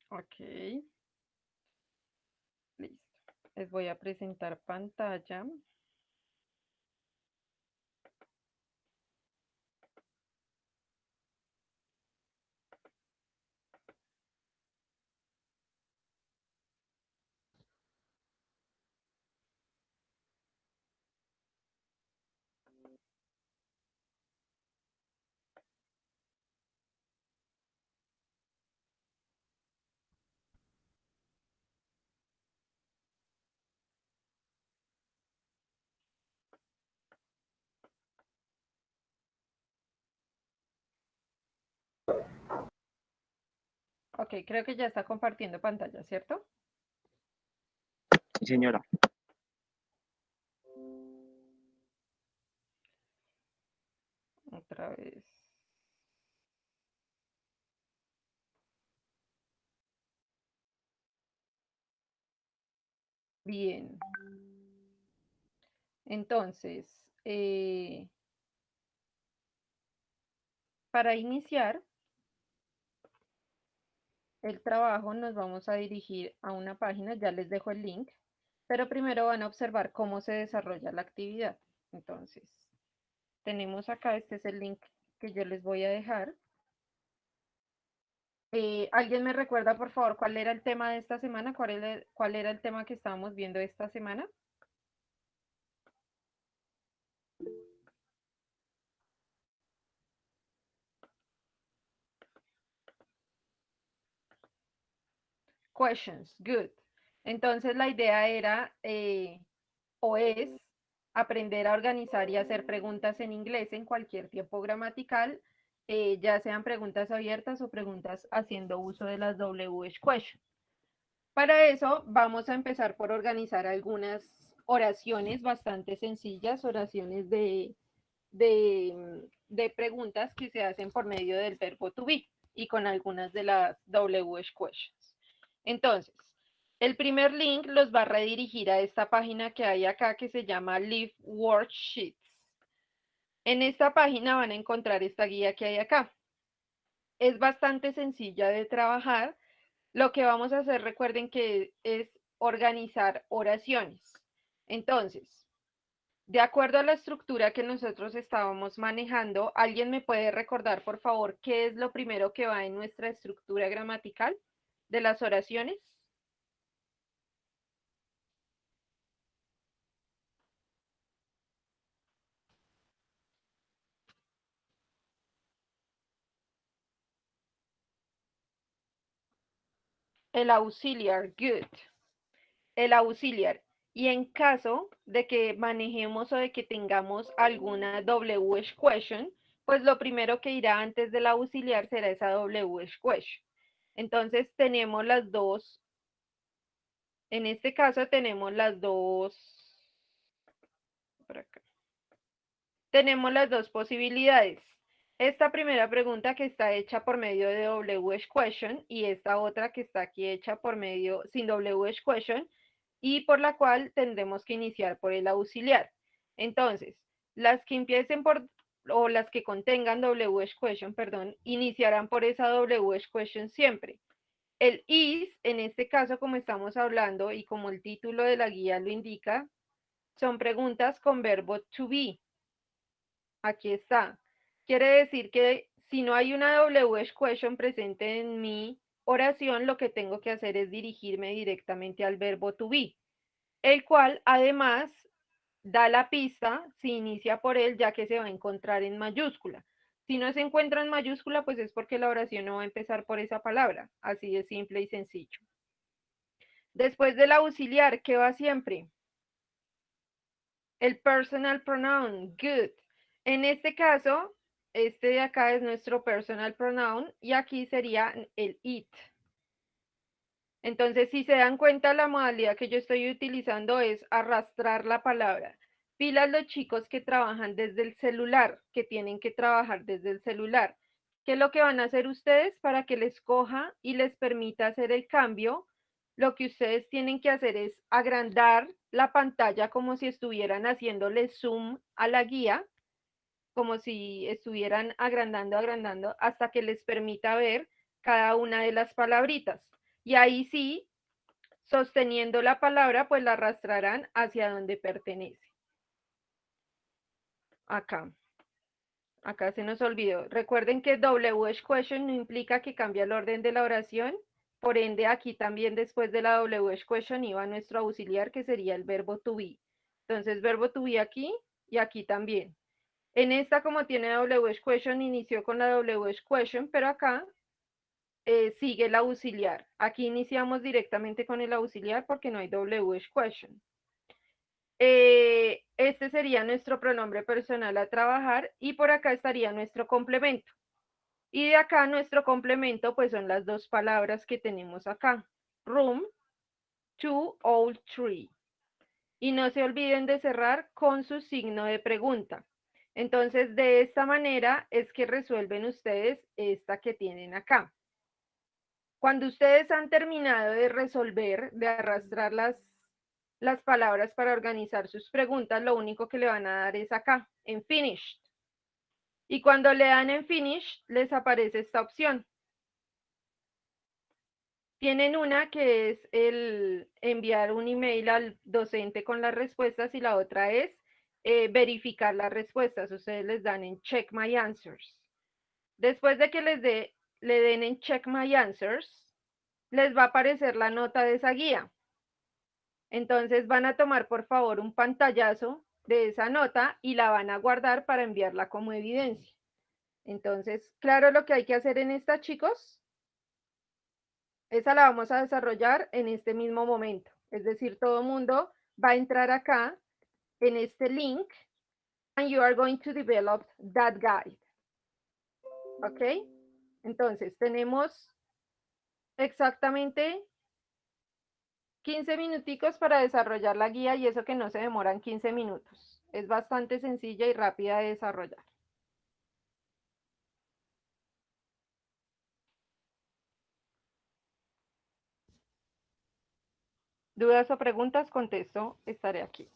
Ok, listo. Les voy a presentar pantalla. Ok, creo que ya está compartiendo pantalla, ¿cierto? Sí, señora. Otra vez. Bien. Entonces, para iniciar el trabajo nos vamos a dirigir a una página, ya les dejo el link, pero primero van a observar cómo se desarrolla la actividad. Entonces, tenemos acá, este es el link que yo les voy a dejar. ¿Alguien me recuerda, por favor, cuál era el tema de esta semana? Cuál era el tema que estábamos viendo esta semana? Questions, good. Entonces la idea era o es aprender a organizar y hacer preguntas en inglés en cualquier tiempo gramatical, ya sean preguntas abiertas o preguntas haciendo uso de las WH questions. Para eso vamos a empezar por organizar algunas oraciones bastante sencillas, oraciones de preguntas que se hacen por medio del verbo to be y con algunas de las WH questions. Entonces, el primer link los va a redirigir a esta página que hay acá que se llama Live Worksheets. En esta página van a encontrar esta guía que hay acá. Es bastante sencilla de trabajar. Lo que vamos a hacer, recuerden que es organizar oraciones. Entonces, de acuerdo a la estructura que nosotros estábamos manejando, ¿alguien me puede recordar, por favor, qué es lo primero que va en nuestra estructura gramatical de las oraciones? El auxiliar, good. El auxiliar. Y en caso de que manejemos o de que tengamos alguna WH question, pues lo primero que irá antes del auxiliar será esa WH question. Entonces tenemos las dos, en este caso tenemos las dos, por acá, tenemos las dos posibilidades. Esta primera pregunta que está hecha por medio de WH question y esta otra que está aquí hecha por medio sin WH question y por la cual tendremos que iniciar por el auxiliar. Entonces, las que empiecen por o las que contengan WH question, perdón, iniciarán por esa WH question siempre. El is, en este caso, como estamos hablando y como el título de la guía lo indica, son preguntas con verbo to be. Aquí está. Quiere decir que si no hay una WH question presente en mi oración, lo que tengo que hacer es dirigirme directamente al verbo to be, el cual además da la pista si inicia por él, ya que se va a encontrar en mayúscula. Si no se encuentra en mayúscula, pues es porque la oración no va a empezar por esa palabra. Así de simple y sencillo. Después del auxiliar, ¿qué va siempre? El personal pronoun, good. En este caso, este de acá es nuestro personal pronoun y aquí sería el it. Entonces, si se dan cuenta, la modalidad que yo estoy utilizando es arrastrar la palabra. Pilas los chicos que trabajan desde el celular, que tienen que trabajar desde el celular. ¿Qué es lo que van a hacer ustedes para que les coja y les permita hacer el cambio? Lo que ustedes tienen que hacer es agrandar la pantalla como si estuvieran haciéndole zoom a la guía, como si estuvieran agrandando, agrandando, hasta que les permita ver cada una de las palabritas. Y ahí sí, sosteniendo la palabra, pues la arrastrarán hacia donde pertenece. Acá. Acá se nos olvidó. Recuerden que WH question no implica que cambie el orden de la oración. Por ende, aquí también después de la WH question iba nuestro auxiliar, que sería el verbo to be. Entonces, verbo to be aquí y aquí también. En esta, como tiene WH question, inició con la WH question, pero acá sigue el auxiliar. Aquí iniciamos directamente con el auxiliar porque no hay WH question. Este sería nuestro pronombre personal a trabajar y por acá estaría nuestro complemento. Y de acá nuestro complemento pues son las dos palabras que tenemos acá. Room, two, old tree. Y no se olviden de cerrar con su signo de pregunta. Entonces, de esta manera es que resuelven ustedes esta que tienen acá. Cuando ustedes han terminado de resolver, de arrastrar las palabras para organizar sus preguntas, lo único que le van a dar es acá, en Finished. Y cuando le dan en Finish, les aparece esta opción. Tienen una que es el enviar un email al docente con las respuestas y la otra es verificar las respuestas. Ustedes les dan en Check My Answers. Después de que le den en Check My Answers, les va a aparecer la nota de esa guía. Entonces van a tomar por favor un pantallazo de esa nota y la van a guardar para enviarla como evidencia. Entonces, claro lo que hay que hacer en esta, chicos. Esa la vamos a desarrollar en este mismo momento. Es decir, todo el mundo va a entrar acá en este link and you are going to develop that guide. ¿Ok? Entonces, tenemos exactamente 15 minuticos para desarrollar la guía y eso que no se demoran 15 minutos. Es bastante sencilla y rápida de desarrollar. ¿Dudas o preguntas? Contesto, estaré aquí.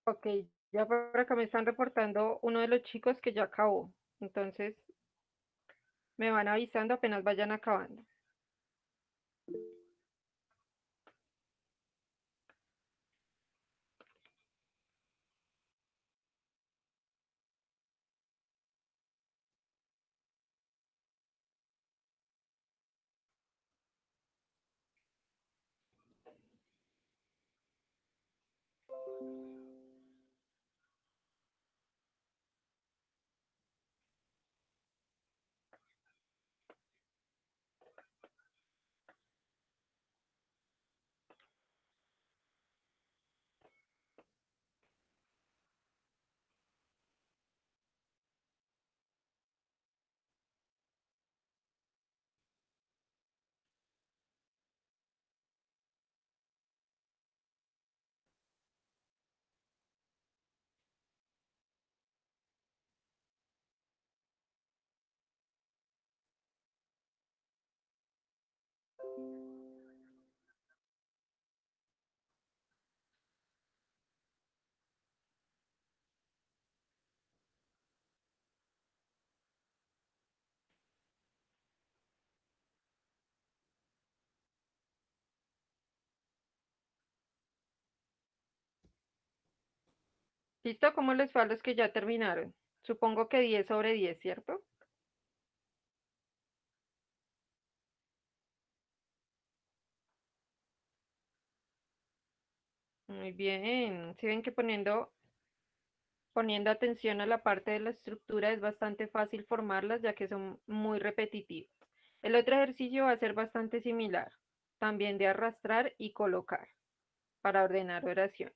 Ok, ya por acá me están reportando uno de los chicos que ya acabó. Entonces me van avisando apenas vayan acabando. ¿Listo? ¿Cómo les fue a los que ya terminaron? Supongo que 10/10, ¿cierto? Muy bien. Si ven que poniendo atención a la parte de la estructura es bastante fácil formarlas ya que son muy repetitivas. El otro ejercicio va a ser bastante similar, también de arrastrar y colocar para ordenar oraciones.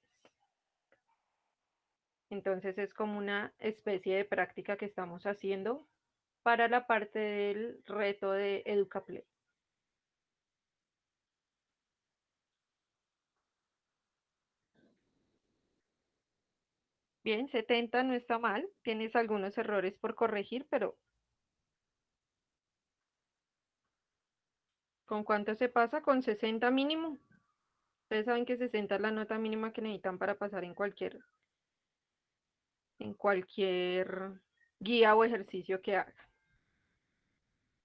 Entonces es como una especie de práctica que estamos haciendo para la parte del reto de EducaPlay. Bien, 70 no está mal, tienes algunos errores por corregir, pero ¿con cuánto se pasa? Con 60 mínimo. Ustedes saben que 60 es la nota mínima que necesitan para pasar en cualquier guía o ejercicio que hagan.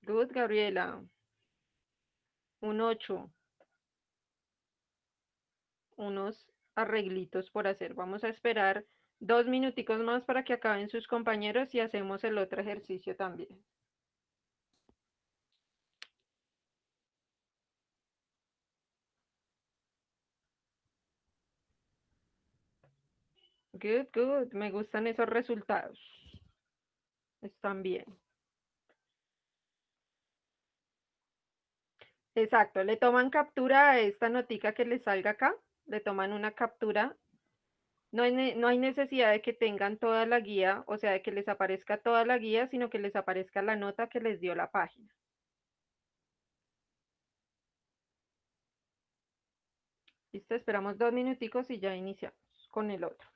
Good, Gabriela. Un 8, unos arreglitos por hacer. Vamos a esperar 2 minuticos más para que acaben sus compañeros y hacemos el otro ejercicio también. Good, good. Me gustan esos resultados. Están bien. Exacto. Le toman captura a esta notica que les salga acá. Le toman una captura. No hay necesidad de que tengan toda la guía, o sea, de que les aparezca toda la guía, sino que les aparezca la nota que les dio la página. Listo, esperamos 2 minuticos y ya iniciamos con el otro.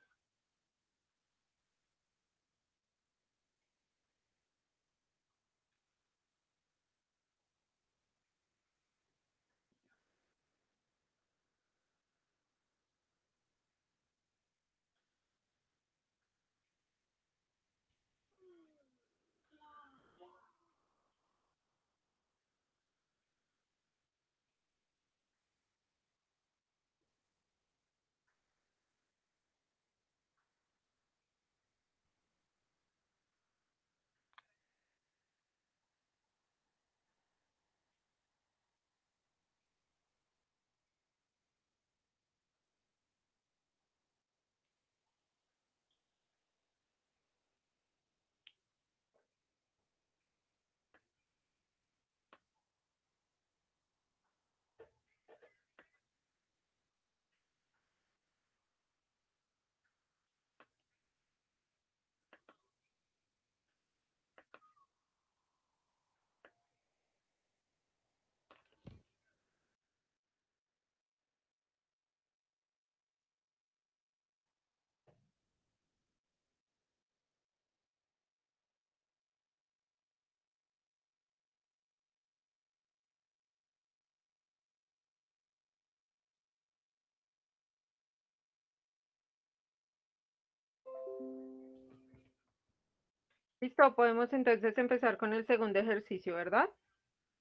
Listo, podemos entonces empezar con el segundo ejercicio, ¿verdad?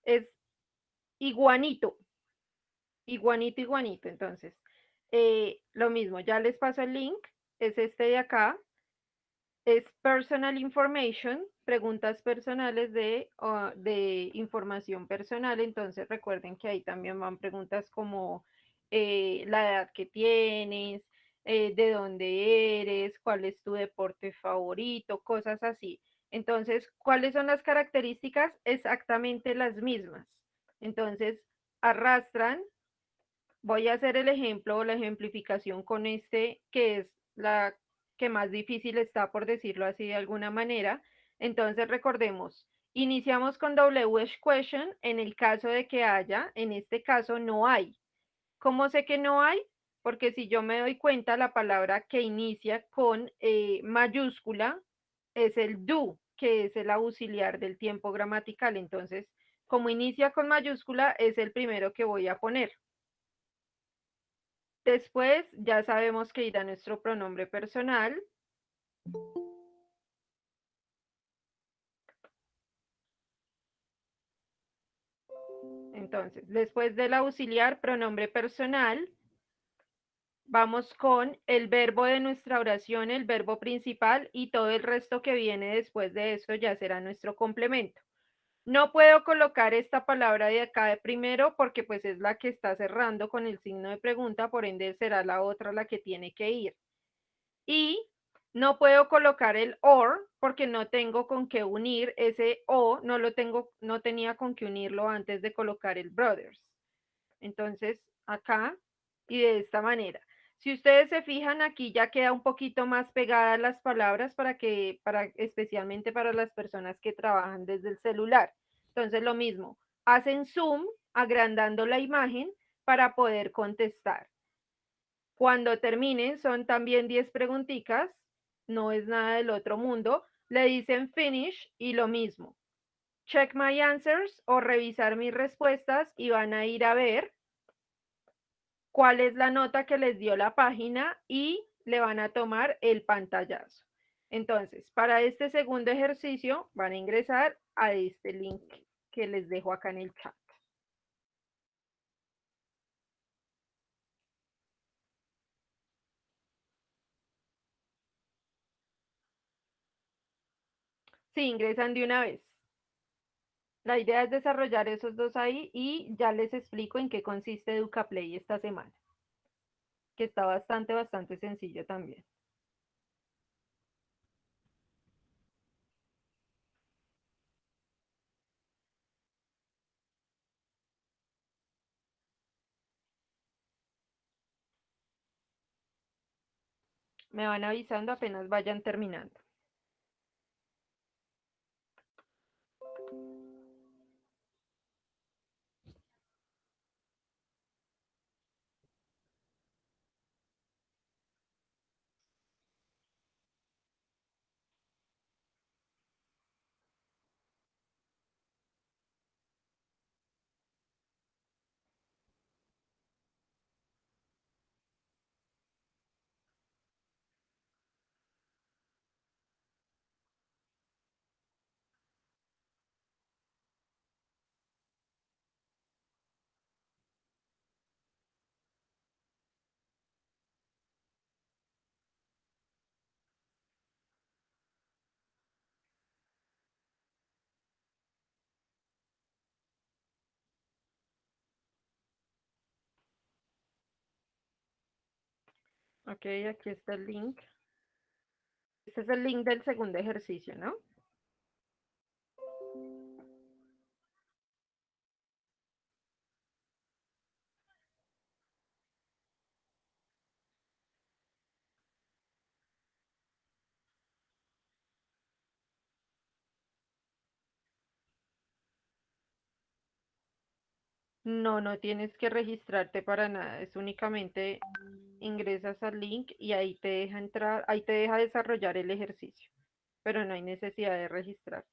Es iguanito, iguanito, iguanito. Entonces, lo mismo, ya les paso el link, es este de acá, es personal information, preguntas personales de información personal. Entonces recuerden que ahí también van preguntas como la edad que tienes, de dónde eres, cuál es tu deporte favorito, cosas así. Entonces, ¿cuáles son las características? Exactamente las mismas. Entonces, arrastran. Voy a hacer el ejemplo o la ejemplificación con este, que es la que más difícil está, por decirlo así de alguna manera. Entonces, recordemos, iniciamos con WH question en el caso de que haya, en este caso no hay. ¿Cómo sé que no hay? Porque si yo me doy cuenta, la palabra que inicia con mayúscula es el do, que es el auxiliar del tiempo gramatical. Entonces, como inicia con mayúscula, es el primero que voy a poner. Después ya sabemos que irá nuestro pronombre personal. Entonces, después del auxiliar pronombre personal, vamos con el verbo de nuestra oración, el verbo principal, y todo el resto que viene después de eso ya será nuestro complemento. No puedo colocar esta palabra de acá de primero porque pues es la que está cerrando con el signo de pregunta, por ende será la otra la que tiene que ir. Y no puedo colocar el or porque no tengo con qué unir ese o, no tenía con qué unirlo antes de colocar el brothers. Entonces, acá y de esta manera. Si ustedes se fijan, aquí ya queda un poquito más pegadas las palabras especialmente para las personas que trabajan desde el celular. Entonces, lo mismo, hacen zoom agrandando la imagen para poder contestar. Cuando terminen, son también 10 preguntitas, no es nada del otro mundo. Le dicen finish y lo mismo. Check my answers o revisar mis respuestas y van a ir a ver cuál es la nota que les dio la página y le van a tomar el pantallazo. Entonces, para este segundo ejercicio van a ingresar a este link que les dejo acá en el chat. Sí, ingresan de una vez. La idea es desarrollar esos dos ahí y ya les explico en qué consiste EducaPlay esta semana, que está bastante, bastante sencillo también. Me van avisando apenas vayan terminando. Ok, aquí está el link. Este es el link del segundo ejercicio, ¿no? No, no tienes que registrarte para nada, es únicamente ingresas al link y ahí te deja entrar, ahí te deja desarrollar el ejercicio, pero no hay necesidad de registrarse.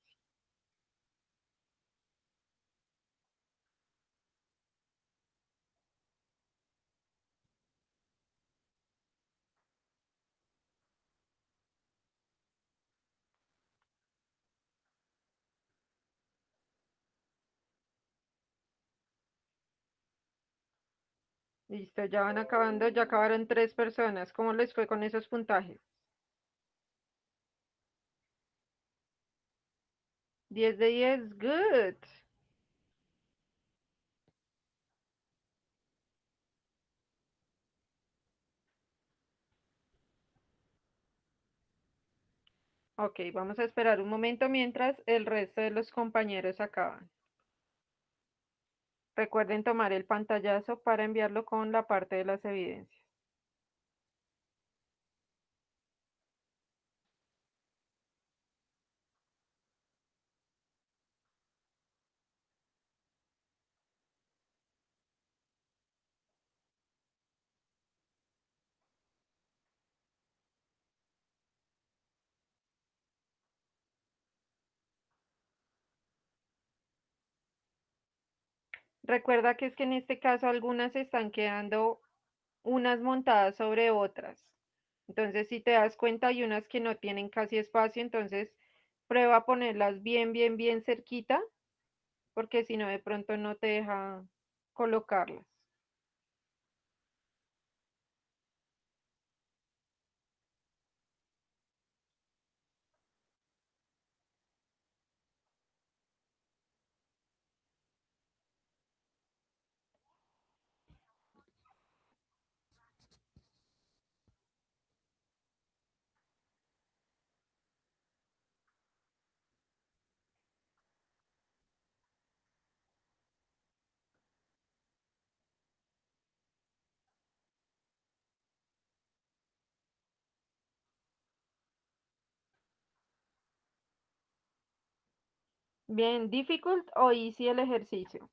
Listo, ya van acabando, ya acabaron 3 personas. ¿Cómo les fue con esos puntajes? 10 de 10, good. Ok, vamos a esperar un momento mientras el resto de los compañeros acaban. Recuerden tomar el pantallazo para enviarlo con la parte de las evidencias. Recuerda que es que en este caso algunas están quedando unas montadas sobre otras. Entonces, si te das cuenta, hay unas que no tienen casi espacio, entonces prueba a ponerlas bien, bien, bien cerquita, porque si no, de pronto no te deja colocarlas. Bien, difficult o easy el ejercicio.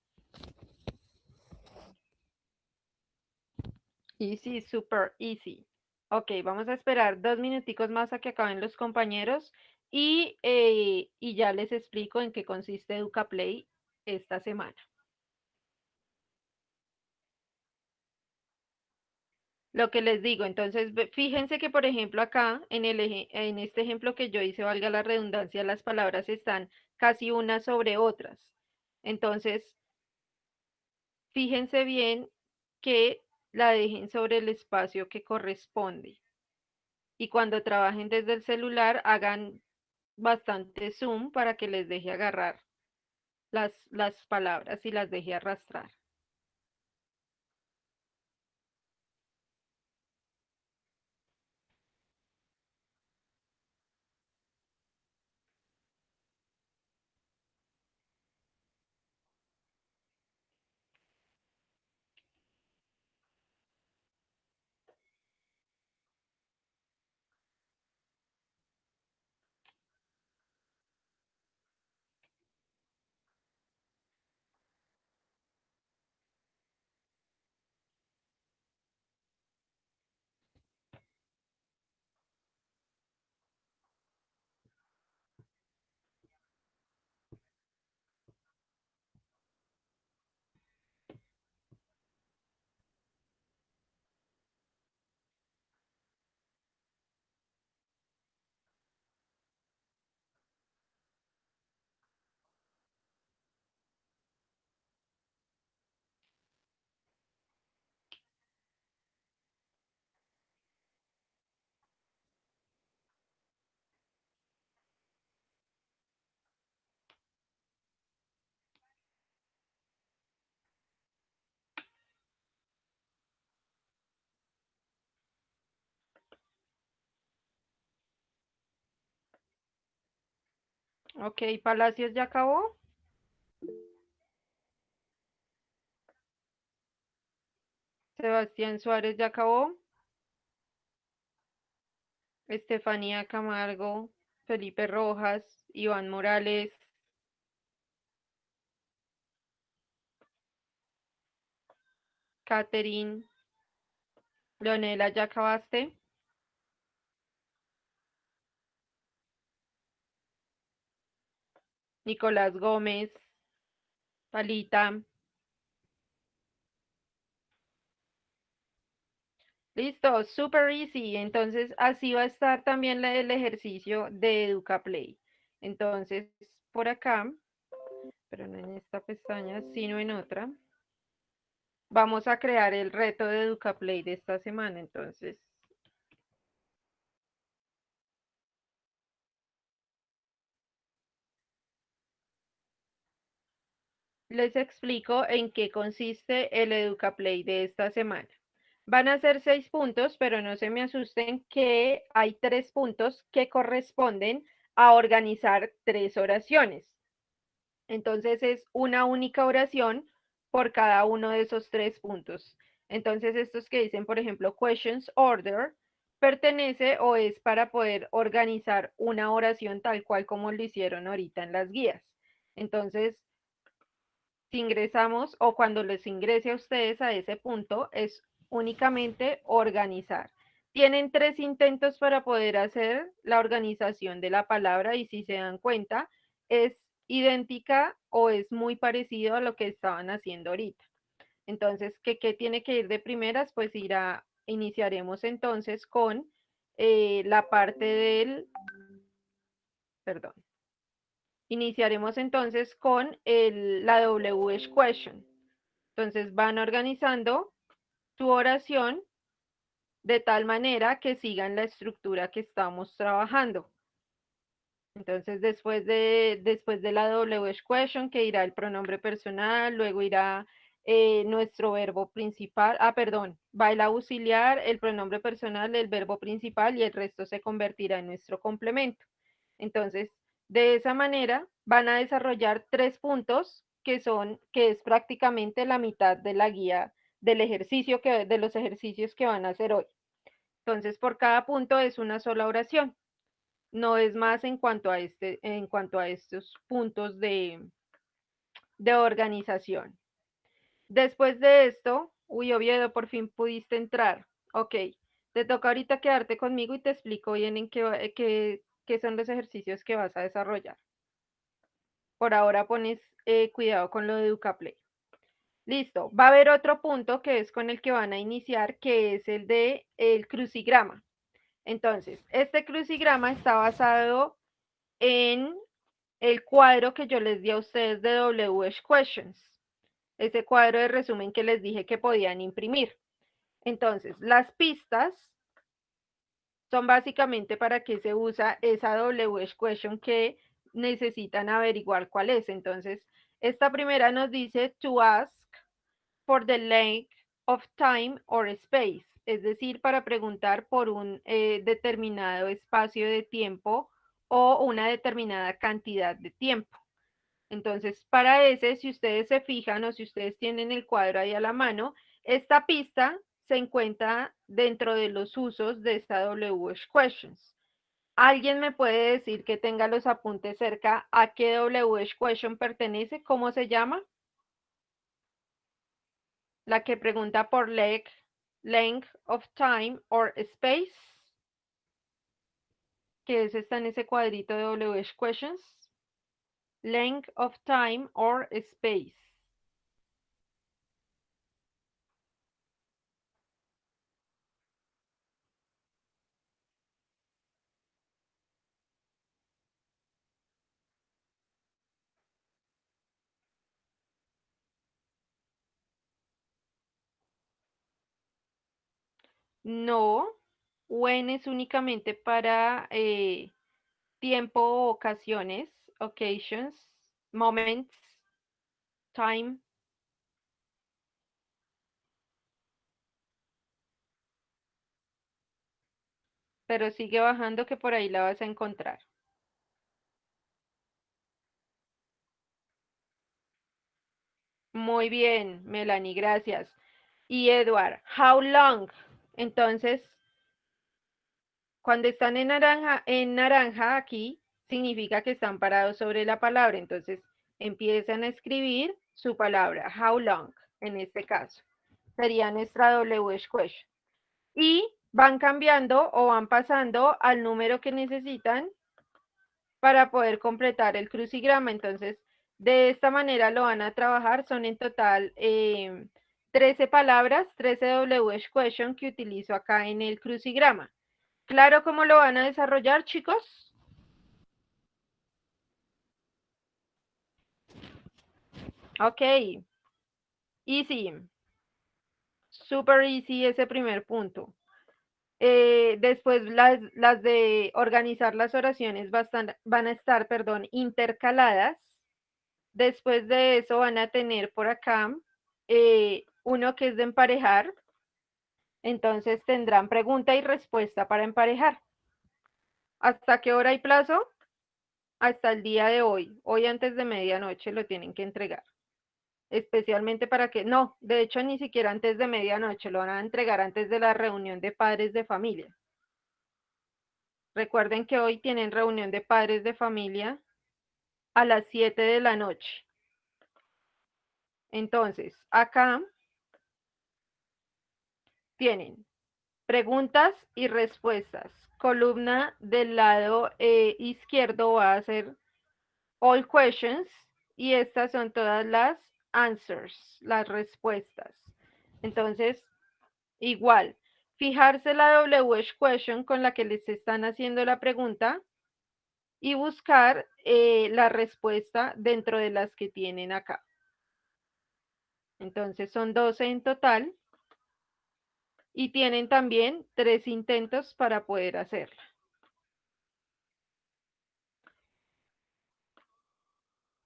Easy, super easy. Ok, vamos a esperar 2 minuticos más a que acaben los compañeros y ya les explico en qué consiste EducaPlay esta semana. Lo que les digo, entonces fíjense que por ejemplo acá en este ejemplo que yo hice, valga la redundancia, las palabras están casi unas sobre otras. Entonces, fíjense bien que la dejen sobre el espacio que corresponde. Y cuando trabajen desde el celular, hagan bastante zoom para que les deje agarrar las palabras y las deje arrastrar. Ok, Palacios ya acabó. Sebastián Suárez ya acabó. Estefanía Camargo, Felipe Rojas, Iván Morales, Catherine, Leonela, ¿ya acabaste? Nicolás Gómez, Palita. Listo, super easy. Entonces, así va a estar también el ejercicio de EducaPlay. Entonces, por acá, pero no en esta pestaña, sino en otra, vamos a crear el reto de Educaplay de esta semana, entonces. Les explico en qué consiste el Educaplay de esta semana. Van a ser 6 puntos, pero no se me asusten que hay 3 puntos que corresponden a organizar 3 oraciones. Entonces es una única oración por cada uno de esos 3 puntos. Entonces estos que dicen, por ejemplo, questions order, pertenece o es para poder organizar una oración tal cual como lo hicieron ahorita en las guías. Entonces, si ingresamos o cuando les ingrese a ustedes a ese punto, es únicamente organizar. Tienen 3 intentos para poder hacer la organización de la palabra y si se dan cuenta, es idéntica o es muy parecido a lo que estaban haciendo ahorita. Entonces, ¿qué tiene que ir de primeras? Pues iniciaremos entonces con la parte del, perdón, iniciaremos entonces con la WH question. Entonces van organizando su oración de tal manera que sigan la estructura que estamos trabajando. Entonces después de la WH question, que irá el pronombre personal, luego irá nuestro verbo principal, perdón, va el auxiliar, el pronombre personal, el verbo principal y el resto se convertirá en nuestro complemento. Entonces, de esa manera van a desarrollar 3 puntos que es prácticamente la mitad de la guía del ejercicio de los ejercicios que van a hacer hoy. Entonces, por cada punto es una sola oración. No es más en cuanto a estos puntos de organización. Después de esto, uy, Oviedo, por fin pudiste entrar. Ok, te toca ahorita quedarte conmigo y te explico bien en qué son los ejercicios que vas a desarrollar. Por ahora pones cuidado con lo de Educaplay. Listo, va a haber otro punto que es con el que van a iniciar, que es el de el crucigrama. Entonces, este crucigrama está basado en el cuadro que yo les di a ustedes de WH Questions, ese cuadro de resumen que les dije que podían imprimir. Entonces, las pistas son básicamente para qué se usa esa WH Question que necesitan averiguar cuál es. Entonces, esta primera nos dice to ask for the length of time or space, es decir, para preguntar por un determinado espacio de tiempo o una determinada cantidad de tiempo. Entonces, para ese, si ustedes se fijan o si ustedes tienen el cuadro ahí a la mano, esta pista se encuentra dentro de los usos de esta WH Questions. ¿Alguien me puede decir que tenga los apuntes cerca a qué WH Question pertenece? ¿Cómo se llama? La que pregunta por length of time or space, que está en ese cuadrito de WH Questions. Length of time or space. No, when es únicamente para tiempo o ocasiones, occasions, moments, time. Pero sigue bajando que por ahí la vas a encontrar. Muy bien, Melanie, gracias. Y Edward, how long? Entonces, cuando están en naranja aquí, significa que están parados sobre la palabra. Entonces, empiezan a escribir su palabra, how long, en este caso. Sería nuestra WH question. Y van cambiando o van pasando al número que necesitan para poder completar el crucigrama. Entonces, de esta manera lo van a trabajar. Son en total 13 palabras, 13 WH question que utilizo acá en el crucigrama. ¿Claro cómo lo van a desarrollar, chicos? Ok. Easy. Super easy ese primer punto. Después las de organizar las oraciones van a estar, perdón, intercaladas. Después de eso van a tener por acá uno que es de emparejar. Entonces tendrán pregunta y respuesta para emparejar. ¿Hasta qué hora hay plazo? Hasta el día de hoy. Hoy antes de medianoche lo tienen que entregar. Especialmente para que, no, de hecho ni siquiera antes de medianoche, lo van a entregar antes de la reunión de padres de familia. Recuerden que hoy tienen reunión de padres de familia a las 7 de la noche. Entonces, acá tienen preguntas y respuestas. Columna del lado izquierdo va a ser all questions y estas son todas las answers, las respuestas. Entonces, igual, fijarse la WH question con la que les están haciendo la pregunta y buscar la respuesta dentro de las que tienen acá. Entonces son 12 en total y tienen también 3 intentos para poder hacerla.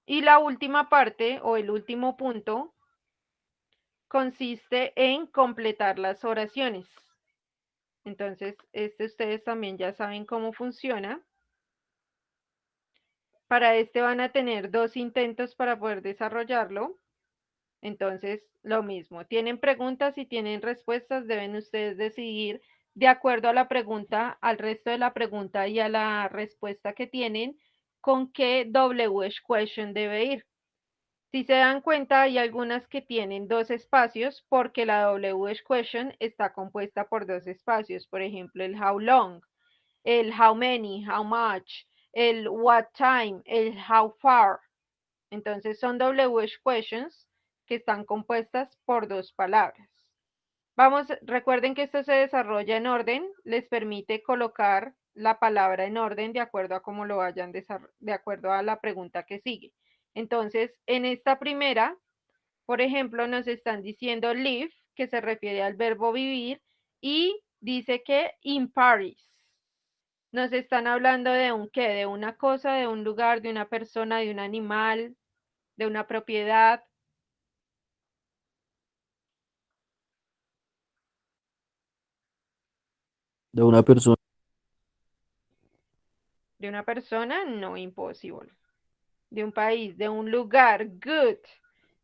Y la última parte o el último punto consiste en completar las oraciones. Entonces, ustedes también ya saben cómo funciona. Para este van a tener 2 intentos para poder desarrollarlo. Entonces, lo mismo, tienen preguntas y tienen respuestas, deben ustedes decidir de acuerdo a la pregunta, al resto de la pregunta y a la respuesta que tienen, con qué WH question debe ir. Si se dan cuenta, hay algunas que tienen 2 espacios porque la WH question está compuesta por 2 espacios. Por ejemplo, el how long, el how many, how much, el what time, el how far. Entonces son WH questions que están compuestas por 2 palabras. Recuerden que esto se desarrolla en orden, les permite colocar la palabra en orden de acuerdo a cómo lo vayan, de acuerdo a la pregunta que sigue. Entonces, en esta primera, por ejemplo, nos están diciendo live, que se refiere al verbo vivir, y dice que in Paris. Nos están hablando de un qué, de una cosa, de un lugar, de una persona, de un animal, de una propiedad. De una persona. De una persona, no, imposible. De un país, de un lugar, good.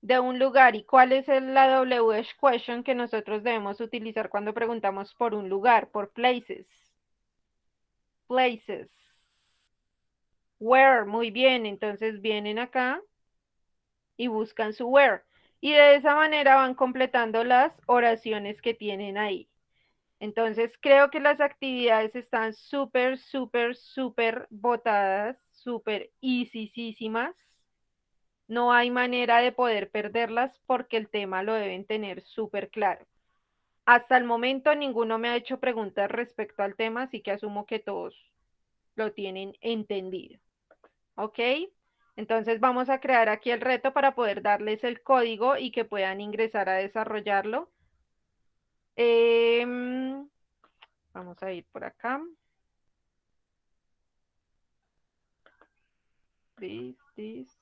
De un lugar. ¿Y cuál es la WH question que nosotros debemos utilizar cuando preguntamos por un lugar? Por places. Places. Where, muy bien. Entonces vienen acá y buscan su where. Y de esa manera van completando las oraciones que tienen ahí. Entonces creo que las actividades están súper, súper, súper botadas, súper easísimas. No hay manera de poder perderlas porque el tema lo deben tener súper claro. Hasta el momento ninguno me ha hecho preguntas respecto al tema, así que asumo que todos lo tienen entendido. ¿Ok? Entonces vamos a crear aquí el reto para poder darles el código y que puedan ingresar a desarrollarlo. Vamos a ir por acá. This.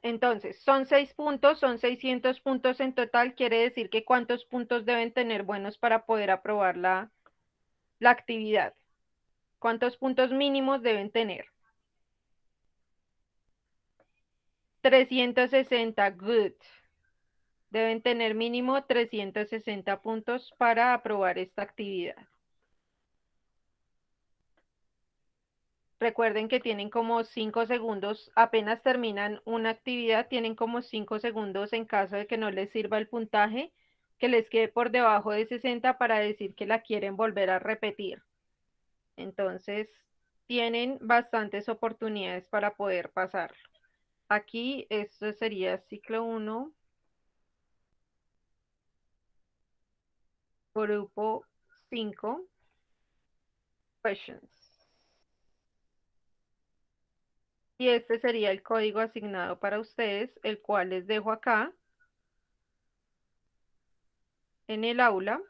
Entonces, son 6 puntos, son 600 puntos en total. Quiere decir que cuántos puntos deben tener buenos para poder aprobar la actividad. ¿Cuántos puntos mínimos deben tener? 360, good. Deben tener mínimo 360 puntos para aprobar esta actividad. Recuerden que tienen como 5 segundos, apenas terminan una actividad, tienen como 5 segundos en caso de que no les sirva el puntaje, que les quede por debajo de 60 para decir que la quieren volver a repetir. Entonces, tienen bastantes oportunidades para poder pasarlo. Aquí, esto sería ciclo 1, grupo 5, questions. Y este sería el código asignado para ustedes, el cual les dejo acá en el aula.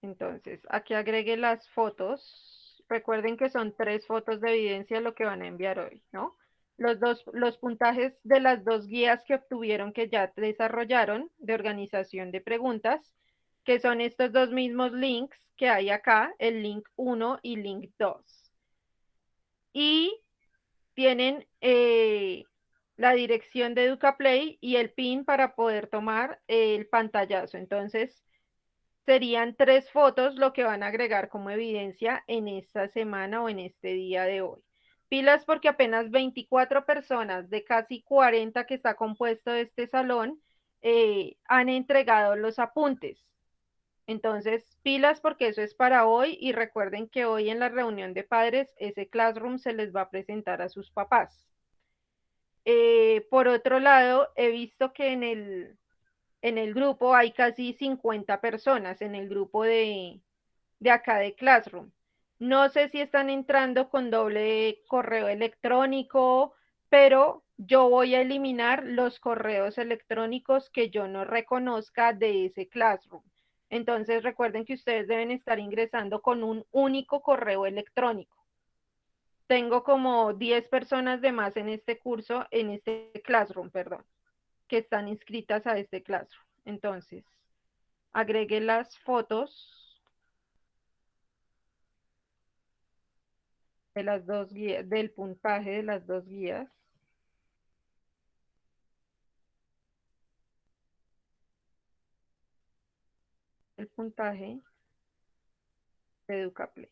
Entonces, aquí agregué las fotos. Recuerden que son 3 fotos de evidencia lo que van a enviar hoy, ¿no? Los puntajes de las 2 guías que obtuvieron que ya desarrollaron de organización de preguntas, que son estos 2 mismos links que hay acá, el link 1 y link 2. Y tienen la dirección de EducaPlay y el PIN para poder tomar el pantallazo. Entonces, serían 3 fotos lo que van a agregar como evidencia en esta semana o en este día de hoy. Pilas porque apenas 24 personas de casi 40 que está compuesto este salón han entregado los apuntes. Entonces, pilas porque eso es para hoy y recuerden que hoy en la reunión de padres ese Classroom se les va a presentar a sus papás. Por otro lado, he visto que en el grupo hay casi 50 personas en el grupo de acá de Classroom. No sé si están entrando con doble correo electrónico, pero yo voy a eliminar los correos electrónicos que yo no reconozca de ese Classroom. Entonces recuerden que ustedes deben estar ingresando con un único correo electrónico. Tengo como 10 personas de más en este curso, en este Classroom, perdón, que están inscritas a este Classroom. Entonces, agregué las fotos de las 2 guías, del puntaje de las 2 guías, el puntaje de EducaPlay.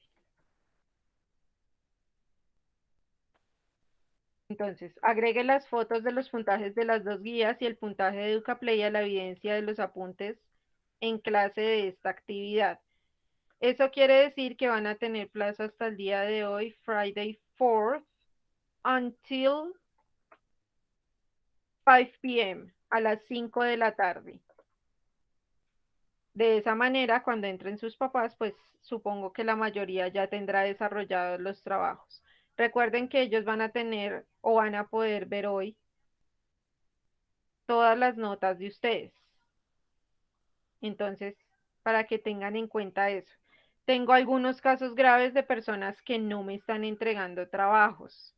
Entonces, agregue las fotos de los puntajes de las 2 guías y el puntaje de EducaPlay a la evidencia de los apuntes en clase de esta actividad. Eso quiere decir que van a tener plazo hasta el día de hoy, Friday 4th, until 5 p.m., a las 5 de la tarde. De esa manera, cuando entren sus papás, pues supongo que la mayoría ya tendrá desarrollados los trabajos. Recuerden que ellos van a tener o van a poder ver hoy todas las notas de ustedes. Entonces, para que tengan en cuenta eso. Tengo algunos casos graves de personas que no me están entregando trabajos.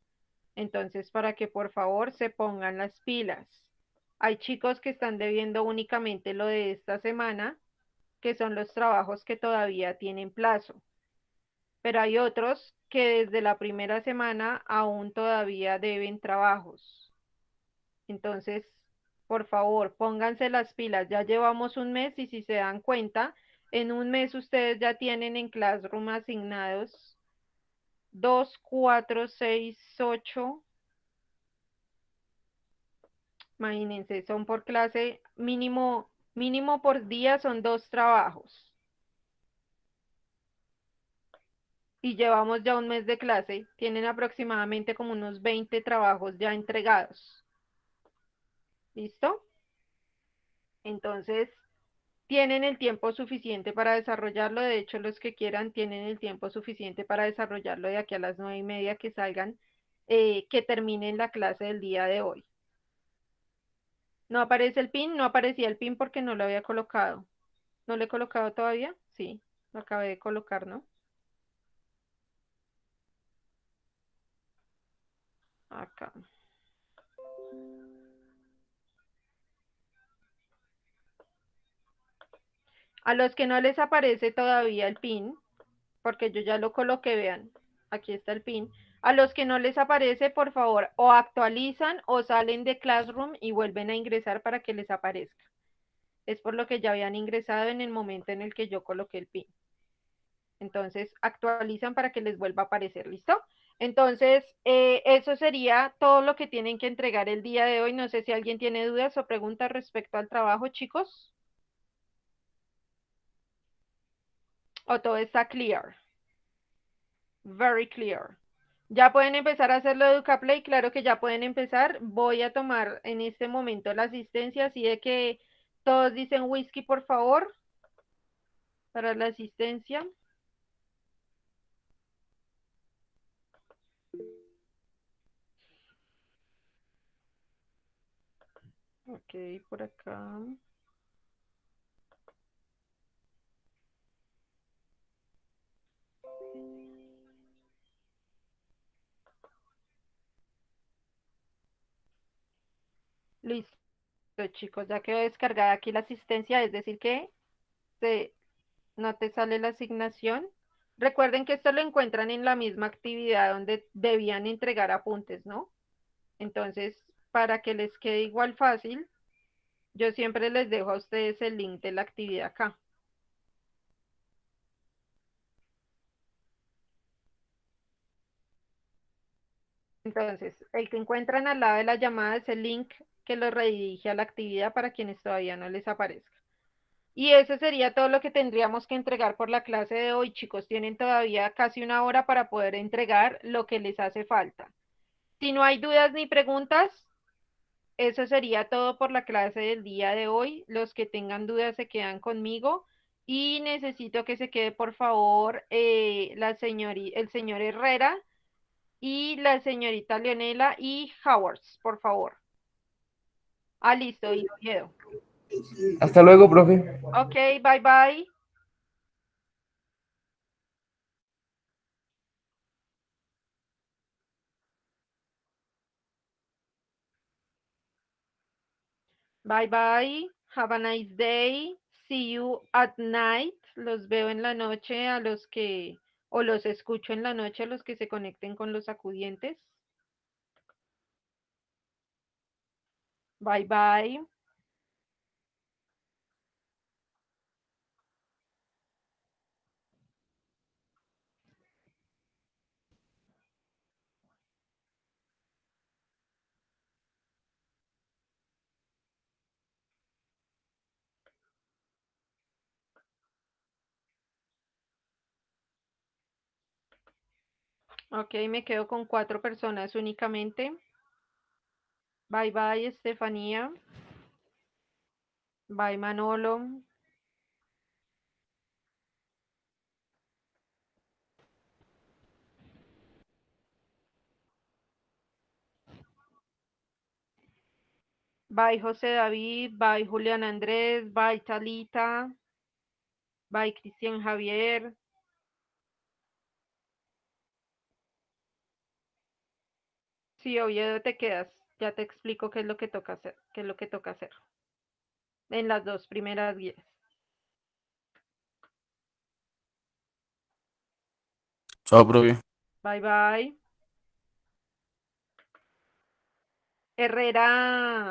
Entonces, para que por favor se pongan las pilas. Hay chicos que están debiendo únicamente lo de esta semana, que son los trabajos que todavía tienen plazo. Pero hay otros que desde la primera semana aún todavía deben trabajos. Entonces, por favor, pónganse las pilas. Ya llevamos un mes y si se dan cuenta, en un mes ustedes ya tienen en Classroom asignados 2, 4, 6, 8. Imagínense, son por clase mínimo, mínimo por día son 2 trabajos. Y llevamos ya un mes de clase, tienen aproximadamente como unos 20 trabajos ya entregados. ¿Listo? Entonces, tienen el tiempo suficiente para desarrollarlo. De hecho, los que quieran tienen el tiempo suficiente para desarrollarlo de aquí a las 9:30 que salgan, que terminen la clase del día de hoy. ¿No aparece el pin? No aparecía el pin porque no lo había colocado. ¿No lo he colocado todavía? Sí, lo acabé de colocar, ¿no? Acá. A los que no les aparece todavía el pin, porque yo ya lo coloqué, vean, aquí está el pin. A los que no les aparece, por favor, o actualizan o salen de Classroom y vuelven a ingresar para que les aparezca. Es por lo que ya habían ingresado en el momento en el que yo coloqué el pin. Entonces, actualizan para que les vuelva a aparecer, ¿listo? Entonces, eso sería todo lo que tienen que entregar el día de hoy. No sé si alguien tiene dudas o preguntas respecto al trabajo, chicos, o todo está clear. Very clear. Ya pueden empezar a hacerlo de EducaPlay, claro que ya pueden empezar. Voy a tomar en este momento la asistencia, así de que Todos dicen whisky, por favor, para la asistencia. Ok, por acá. Listo, chicos, ya quedó descargada aquí la asistencia, es decir que se, no te sale la asignación. Recuerden que esto lo encuentran en la misma actividad donde debían entregar apuntes, ¿no? Entonces, para que les quede igual fácil, yo siempre les dejo a ustedes el link de la actividad acá. Entonces, el que encuentran al lado de la llamada es el link que los redirige a la actividad para quienes todavía no les aparezca. Y eso sería todo lo que tendríamos que entregar por la clase de hoy, chicos. Tienen todavía casi una hora para poder entregar lo que les hace falta. Si no hay dudas ni preguntas, eso sería todo por la clase del día de hoy. Los que tengan dudas se quedan conmigo y necesito que se quede, por favor, el señor Herrera y la señorita Leonela y Howards, por favor. Ah, listo, y Oviedo. Hasta luego, profe. Ok, bye bye. Bye bye. Have a nice day. See you at night. Los veo en la noche a los que, o los escucho en la noche a los que se conecten con los acudientes. Bye bye. Ok, me quedo con 4 personas únicamente. Bye bye, Estefanía. Bye, Manolo. Bye, José David. Bye, Julián Andrés. Bye, Talita. Bye, Cristian Javier. Sí, Oviedo, te quedas. Ya te explico qué es lo que toca hacer, qué es lo que toca hacer en las 2 primeras guías. Chao, profe. Bye bye. Herrera.